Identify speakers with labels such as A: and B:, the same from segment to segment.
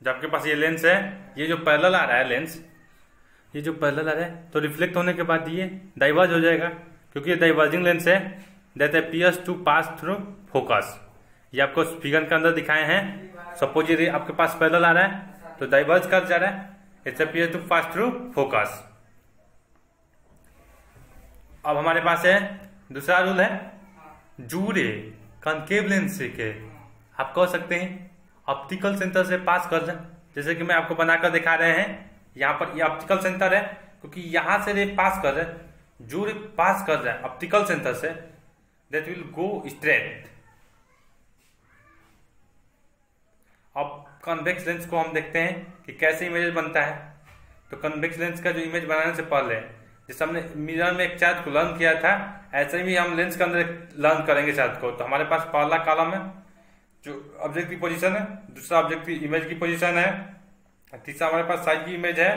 A: जो आपके पास ये लेंस है, ये जो पैरेलल आ रहा है लेंस, ये जो पैरेलल आ रहा है तो रिफ्लेक्ट होने के बाद ये डाइवर्ज हो जाएगा, क्योंकि ये डाइवर्जिंग लेंस है। That appears to pass through focus. ये आपको फिगर के अंदर दिखाए हैं। सपोज ये आपके पास पैरेलल आ रहा है तो डाइवर्ज कर जा रहा है, it's appears to pass through focus. अब हमारे पास है दूसरा रूल है जूरे कॉनकेव लेंस के आप कह सकते हैं ऑप्टिकल सेंटर से पास कर जाए। जैसे कि मैं आपको बनाकर दिखा रहे हैं, यहाँ पर ये ऑप्टिकल सेंटर है, क्योंकि यहां से रे पास कर रहे, जो रे पास कर रहा है ऑप्टिकल सेंटर से, दैट विल गो स्ट्रेट। अब कन्वेक्स लेंस को हम देखते हैं कि कैसे इमेज बनता है। तो कन्वेक्स लेंस का जो इमेज बनाने से पहले जैसे हमने मिरर में एक चार्ज को लर्न किया था, ऐसे ही हम लेंस के अंदर लर्न करेंगे चार्ज को। तो हमारे पास पहला कॉलम है जो ऑब्जेक्ट की पोजीशन है, दूसरा ऑब्जेक्ट की इमेज की पोजीशन है, तीसरा हमारे पास साइड की इमेज है,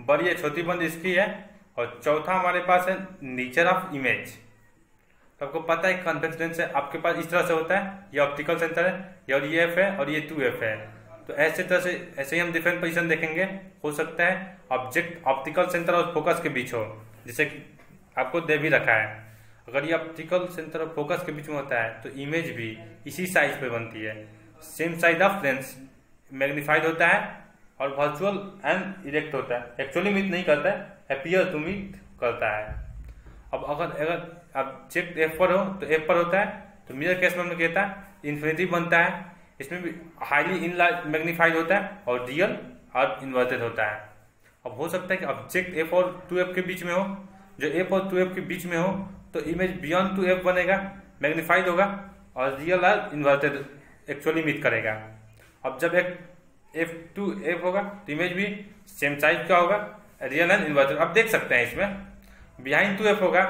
A: बड़ी है छोटी बंद इसकी है, और चौथा हमारे पास है नेचर ऑफ इमेज। तो आपको पता है कॉन्वेक्स लेंस है आपके पास इस तरह से होता है, ये ऑप्टिकल सेंटर है, और ये एफ है और ये 2f है। तो ऐसे तरह से ऐसे ही हम डिफरेंट पोजीशन देखेंगे। हो सकता है ऑब्जेक्ट ऑप्टिकल सेंटर और फोकस के बीच हो, जैसे कि आपको दे भी रखा है। अगर ये ऑप्टिकल सेंटर और फोकस के बीच में होता है तो इमेज भी इसी साइज पे बनती है। Same size of lens magnified होता है और वर्चुअल एंड इरेक्ट होता है। एक्चुअली मीट नहीं करता है, अपीयर टू मीट करता है। अब अगर ऑब्जेक्ट एफ पर हो तो एफ पर होता है, तो मिरर केस में हमने कहता है इन्फिनिटी बनता है। इसमें भी हाईली इन मैग्नीफाइड होता है और रियल और इन्वर्टेड होता है। अब हो सकता है कि ऑब्जेक्ट एफ और 2f के बीच में हो, जो एफ और 2f के बीच में हो तो इमेज बियॉन्ड 2f बनेगा, मैग्नीफाइड होगा और रियल और इन्वर्टेड एक्चुअली मीट करेगा। अब जब एक f2f होगा तो इमेज भी सेम साइज का होगा, रियल एंड इन्वर्टेड। अब देख सकते हैं इसमें बिहाइंड 2f होगा,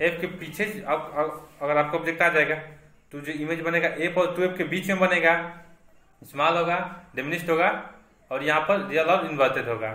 A: f के पीछे अगर आपका ऑब्जेक्ट आ जाएगा तो जो इमेज बनेगा f और 2f के बीच में बनेगा, स्मॉल होगा, डिमिनिश्ड होगा और यहाँ पर रियल और इन्वर्टेड होगा।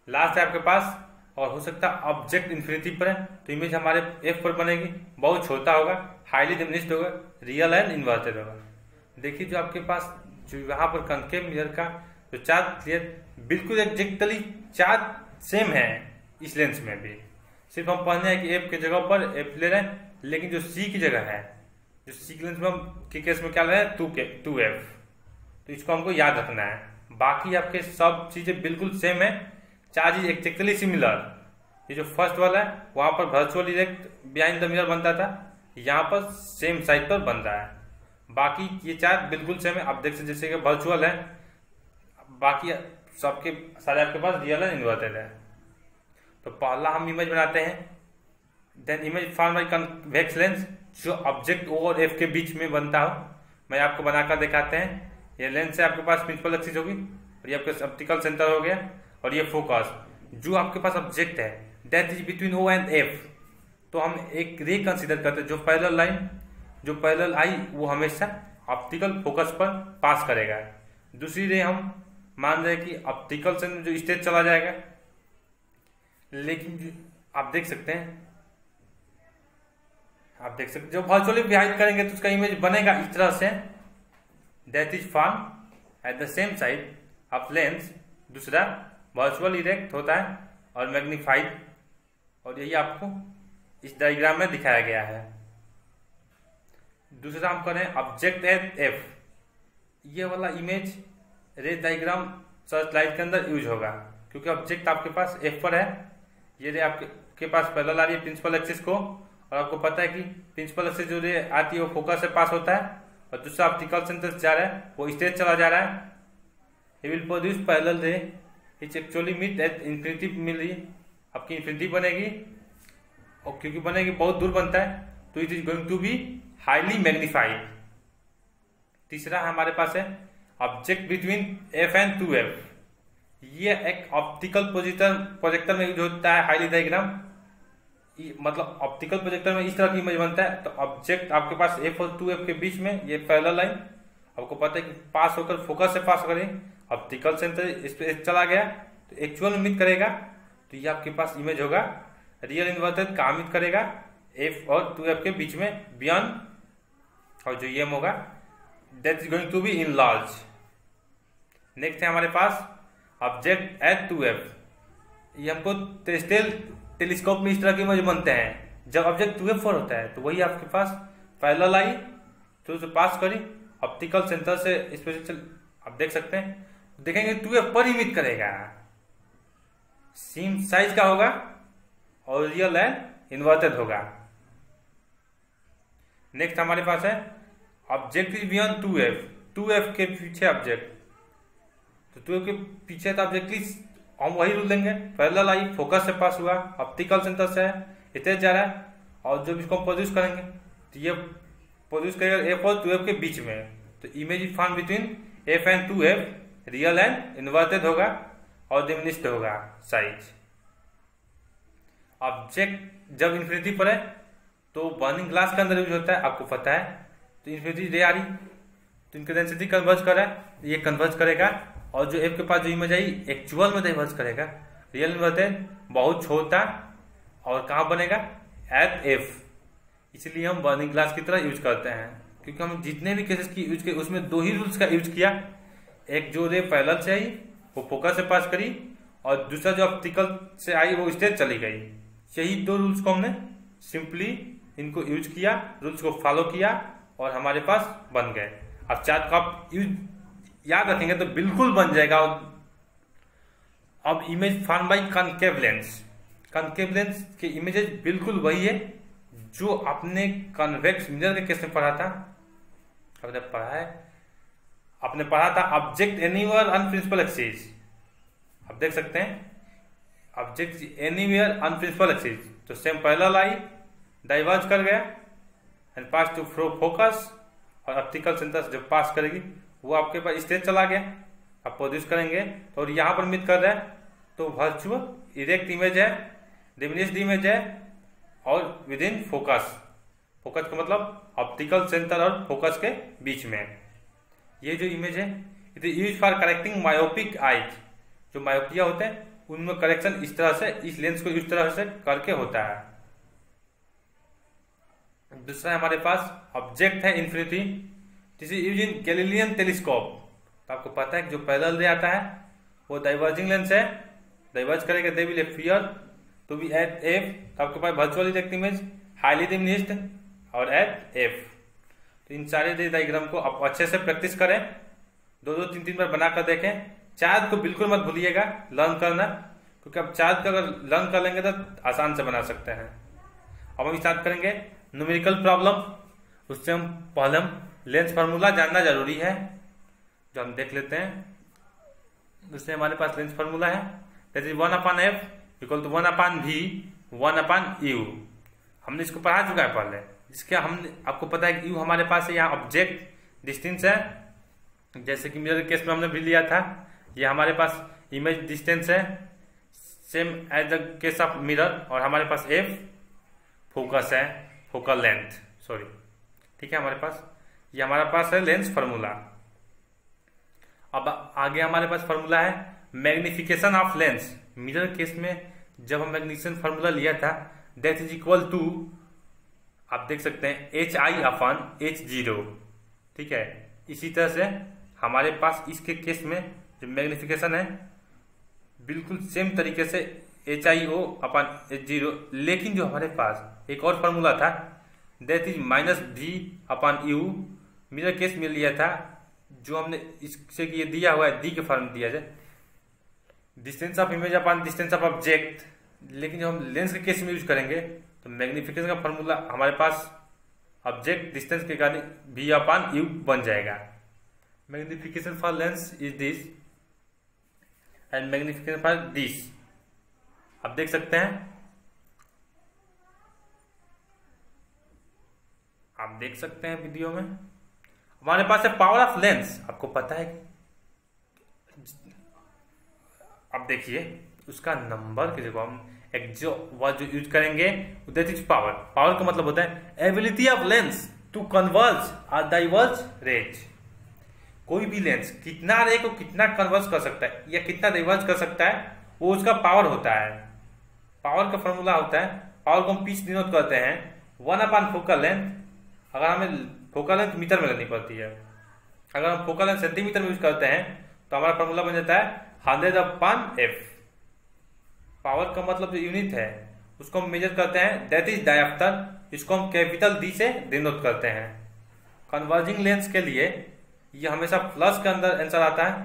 A: लास्ट है आपके पास, और हो सकता है ऑब्जेक्ट इन्फिनिटी पर है तो इमेज हमारे f पर बनेगी, बहुत छोटा होगा, हाईली डिमिनिश्ड होगा, रियल एंड इन्वर्टेड होगा। देखिए जो आपके पास जो यहाँ पर कॉनकेव मिरर का जो चार्ज क्लियर बिल्कुल एग्जैक्टली चार्ज सेम है इस लेंस में भी। सिर्फ हम पढ़ने हैं कि f के जगह पर f ले रहे हैं, लेकिन जो c की जगह है, जो c लेंस में हम के केस में क्या ले रहे हैं 2f, तो इसको हमको याद रखना है। बाकी आपके सब चीजें बिल्कुल सेम है, चार्ज इज एक्जैक्टली सिमिलर। ये जो फर्स्ट वाला है वहां पर virtual erect behind the mirror बनता था, यहाँ पर सेम साइड पर बन रहा है। बाकी ये चार्ज बिल्कुल सेम है। आप देख सकते जैसे कि वर्चुअल है, बाकी सबके सारे आपके पास रियल एंड इन्वर्टेड है। तो पहला हम इमेज बनाते हैं, then image form by convex lens, जो ऑब्जेक्ट O और F के बीच में बनता हो। मैं आपको बनाकर दिखाते हैं। ये लेंस है आपके पास प्रिंसिपल एक्सिस होगी, और ये आपके ऑप्टिकल सेंटर हो गया, और ये फोकस। जो आपके पास ऑब्जेक्ट है that is between O and F, तो हम एक रे कंसीडर करते हैं। जो पैरेलल लाइन जो पैरेलल आई वो हमेशा ऑप्टिकल फोकस पर पास करेगा। दूसरी रे हम मान रहे हैं कि ऑप्टिकल सेंटर जो स्टेज चला जाएगा, लेकिन आप देख सकते हैं जो वर्चुअली बिहाइंड करेंगे तो उसका इमेज बनेगा इस तरह से, that is form at the same side of lens. दूसरा वर्चुअल इरेक्ट होता है और मैग्नीफाइड, और यही आपको इस डायग्राम में दिखाया गया है। दूसरा हम करें ऑब्जेक्ट एट एफ, ये वाला इमेज रे डायग्राम सर्च लाइट के अंदर यूज होगा, क्योंकि ऑब्जेक्ट आपके पास एफ पर है। ये रे आपके पास पैरेलल आ रही है प्रिंसिपल एक्सिस को, और आपको पता है कि प्रिंसिपल एक्सिस जो रे आती है वो फोकस से पास होता है, और दूसरा ऑप्टिकल सेंटर जा रहा है वो स्टेज चला जा रहा है। He will produce parallel ray which actually meet at infinity मिल रही है, आपकी इन्फिनिटी बनेगी, और क्योंकि बनेगी बहुत दूर बनता है तो it is going to be highly magnified. तीसरा हमारे पास है object between f and 2f, ये एक ऑप्टिकल प्रोजेक्टर में यूज होता है हाईली डायग्राम। मतलब ऑप्टिकल प्रोजेक्टर में इस तरह की इमेज बनता है, तो ऑब्जेक्ट आपके पास f और 2f के बीच में ये पैरेलल लाइन आपको पता है कि पास होकर फोकस से पास करें, ऑप्टिकल सेंटर इस पे चला गया तो एक्चुअल मीट करेगा, तो ये आपके पास इमेज होगा रियल इन्वर्टेड का मीट करेगा f और 2f के बीच में बियॉन्ड, और जो ये होगा that is going to be in large. Next है हमारे पास ऑब्जेक्ट एट 2f। ये हमको टेरेस्ट्रियल टेलीस्कोप में इस तरह के इमेज बनते हैं। जब ऑब्जेक्ट 2f पर होता है तो वही आपके पास पैरेलल आई तो उसे पास करी ऑप्टिकल सेंटर से स्पेशल आप देख सकते हैं, देखेंगे 2f पर इमिट करेगा, सेम साइज का होगा और रियल एंड इन्वर्टेड होगा। नेक्स्ट हमारे पास है ऑब्जेक्ट इज बियॉन्ड 2f के पीछे ऑब्जेक्ट, तो 2f के पीछे तो ऑब्जेक्ट हम वही रूल देंगे, पैरेलल आई फोकस से पास हुआ, ऑप्टिकल सेंटर से इतने जा रहा है और जब इसको हम प्रोड्यूस करेंगे तो ये प्रोड्यूस करेगा f और 2f के बीच में, तो image is found between f and 2f, real and inverted होगा और डिमिनिश्ड होगा साइज। ऑब्जेक्ट जब इन्फिनिटी पर है तो बर्निंग ग्लास के अंदर यूज होता है, आपको पता है, तो इन्फिनिटी रे आ रही तो इनकी डेंसिटी कन्वर्ज कर रहा है, ये कन्वर्ज करेगा और जो f के पास जो इमेज आई एक्चुअल में डाइवर्ज करेगा, रियल इन्वर्टेड बहुत छोटा और कहाँ बनेगा एट f। इसलिए हम बर्निंग ग्लास की तरह यूज करते हैं, क्योंकि हम जितने भी केसेस की यूज किए उसमें दो ही रूल्स का यूज किया, एक जो रे पैरेलल से आई वो फोकस से पास करी और दूसरा जो ऑप्टिकल से आई वो स्ट्रेट चली गई। यही दो रूल्स को हमने सिंपली इनको यूज किया, रूल्स को फॉलो किया और हमारे पास बन गए। अब चार्ट को आप याद रखेंगे तो बिल्कुल बन जाएगा। अब image found by concave lens, concave lens के इमेजेस बिल्कुल वही है जो आपने कन्वेक्स मिरर के केस में पढ़ा था, आपने पढ़ा था object anywhere on principal axis. आप देख सकते हैं object anywhere on principal axis, तो सेम पैरेलल आई डाइवर्ज कर गया एंड पास टू फोकस और ऑप्टिकल सेंटर से जब पास करेगी वो आपके पास स्ट्रेट चला गया, आप प्रोड्यूस करेंगे तो और यहाँ पर मिट कर रहा है तो वर्चुअल इरेक्ट इमेज है, डिमिनिश्ड इमेज है और विद इन फोकस। फोकस का मतलब ऑप्टिकल सेंटर और फोकस के बीच में। ये जो इमेज है it is use for correcting myopic eyes, जो मायोपिया होते हैं उनमें करेक्शन इस तरह से, इस लेंस को इस तरह से करके होता है। दूसरा हमारे पास ऑब्जेक्ट है infinity, this is use in Galilean telescope. तो आपको पता है कि जो पैरेलल रे आता है वो डाइवर्जिंग लेंस है, डाइवर्ज करेगा they will appear to be at f, तो आपके पास virtual erect image highly diminished और एट f। तो इन सारे डायग्राम को आप अच्छे से प्रैक्टिस करें, 2-3 बार बनाकर देखें। चार्ट को बिल्कुल मत भूलिएगा लर्न करना, क्योंकि आप चार्ट का अगर लर्न कर लेंगे तो आसान से बना सकते हैं। अब हम स्टार्ट करेंगे न्यूमेरिकल प्रॉब्लम। उससे हम पहले लेंस फार्मूला जानना जरूरी है, जो हम देख लेते हैं। उससे हमारे पास लेंस फार्मूला है that is 1/f equal to 1/v 1/u। हमने इसको पढ़ा चुका है पहले, जिसके हमने आपको पता है कि u हमारे पास है, यहाँ ऑब्जेक्ट डिस्टेंस है, जैसे कि मिरर केस में हमने भी लिया था। ये हमारे पास इमेज डिस्टेंस है same as the case of mirror, और हमारे पास f फोकस है, फोकल लेंथ सॉरी, ठीक है हमारे पास। ये हमारे पास है लेंस फार्मूला। अब आगे हमारे पास फार्मूला है magnification of lens. Mirror case में जब हम मैग्निफिकेशन फार्मूला लिया था दैट इज इक्वल टू, आप देख सकते हैं HI/H0, ठीक है। इसी तरह से हमारे पास इसके केस में जो मैग्निफिकेशन है बिल्कुल सेम तरीके से HIO/H0, लेकिन जो हमारे पास एक और फार्मूला था that is -V/U mirror case में लिया था, जो हमने इससे ये दिया हुआ है D के फॉर्म में दिया जाए distance of image upon distance of object. लेकिन जब हम लेंस के केस में यूज करेंगे तो मैग्निफिकेशन का फॉर्मूला हमारे पास ऑब्जेक्ट डिस्टेंस के कारण V/U बन जाएगा। Magnification for Lenz is this and magnification for this, आप देख सकते हैं, आप देख सकते हैं वीडियो में। हमारे पास है पावर ऑफ लेंस, आपको पता है, अब देखिए उसका नंबर की जगह हम एक जो यूज करेंगे दैट इज पावर। पावर का मतलब होता है ability of lens to converge और डाइवर्ज रेज। कोई भी लेंस कितना रे को कितना कन्वर्ज कर सकता है या कितना डाइवर्ज कर सकता है, वो उसका पावर होता है। पावर का फॉर्मूला होता है, पावर को हम पीस डिनोट करते हैं 1/4 फोकल लेंथ। अगर हमें फोकल लेंथ मीटर में लेनी पड़ती है, अगर हम फोकल लेंथ सेंटीमीटर में यूज करते हैं तो हमारा फॉर्मूला बन जाता है 100/f। पावर का मतलब जो यूनिट है उसको हम मेजर करते हैं, दैट इज डायप्टर। इसको हम कैपिटल डी से डिनोट करते हैं। कन्वर्जिंग लेंस के लिए ये हमेशा प्लस के अंदर आंसर आता है,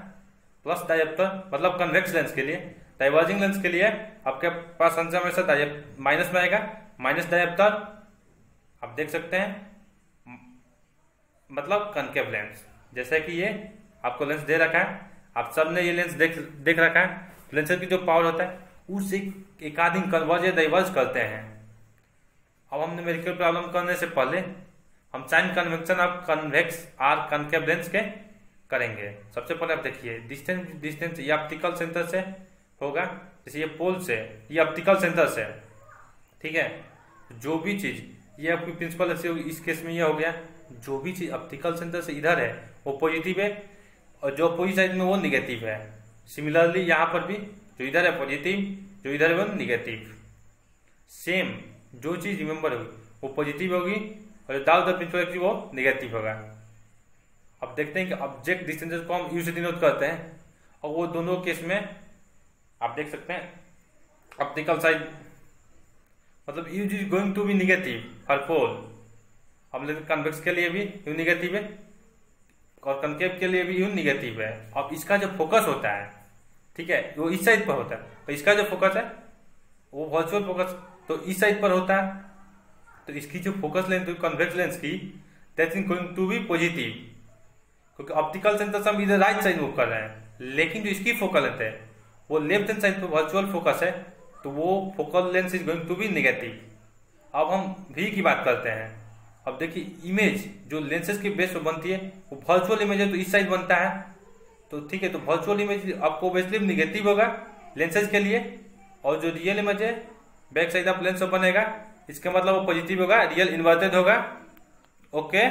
A: प्लस डायप्टर मतलब कन्वेक्स लेंस के लिए। डाइवर्जिंग लेंस के लिए आपके पास आंसर हमेशा माइनस में आएगा, माइनस डायप्टर। आप देख सकते हैं मतलब कनकेव लेंस। जैसे कि ये आपको लेंस दे रखा है, आप सब ने ये लेंस देख रखा है। लेंस की जो पावर होता है उससे एक आदमी कन्वर्ज या डाइवर्ज करते हैं। अब हम न्यूमेरिकल प्रॉब्लम करने से पहले हम sign convection of convex or concave lens के करेंगे। सबसे पहले आप देखिए डिस्टेंस ये ऑप्टिकल सेंटर से होगा, जैसे ये पोल से, ये ऑप्टिकल सेंटर से, ठीक है। जो भी चीज ये आपकी प्रिंसिपल ऐसे होगी, इस केस में ये हो गया, जो भी चीज ऑप्टिकल सेंटर से इधर है वो पॉजिटिव है और जो अपोजिट साइड में वो निगेटिव है। सिमिलरली यहाँ पर भी जो इधर है पॉजिटिव, जो इधर है वो निगेटिव। सेम जो चीज रिमेंबर होगी वो पॉजिटिव होगी और डाउट द प्रिंसिपल वो निगेटिव होगा। अब देखते हैं कि ऑब्जेक्ट डिस्टेंसेस को हम यू से डिनोट करते हैं और वो दोनों केस में आप देख सकते हैं ऑप्टिकल साइड मतलब you is going to be negative हर पोल। अब लेकिन कन्वेक्स के लिए भी यू निगेटिव है और कनकेव के लिए भी यू निगेटिव है। अब इसका जो फोकस होता है, ठीक है, वो इस साइड पर होता है, तो इसका जो फोकस है वो वर्चुअल फोकस तो इस साइड पर होता है। तो इसकी जो फोकस लेंथ कन्वेक्स लेंस की that is going to be positive, क्योंकि ऑप्टिकल सेंटर से हम इधर राइट साइड मूव कर रहे हैं, लेकिन जो इसकी फोकल लेंथ है वो लेफ्ट हैंड साइड पर वर्चुअल फोकस है, तो वो focal length is going to be negative. अब हम भी की बात करते हैं। अब देखिए इमेज जो लेंसेज की बेस पर बनती है वो वर्चुअल इमेज है तो इस साइड बनता है, तो ठीक है। तो वर्चुअल इमेज आपको ऑब्वियसली नेगेटिव होगा लेंसेज के लिए, और जो रियल इमेज है बैक साइड ऑफ लेंस बनेगा, इसका मतलब वो पॉजिटिव होगा, रियल इन्वर्टेड होगा। ओके।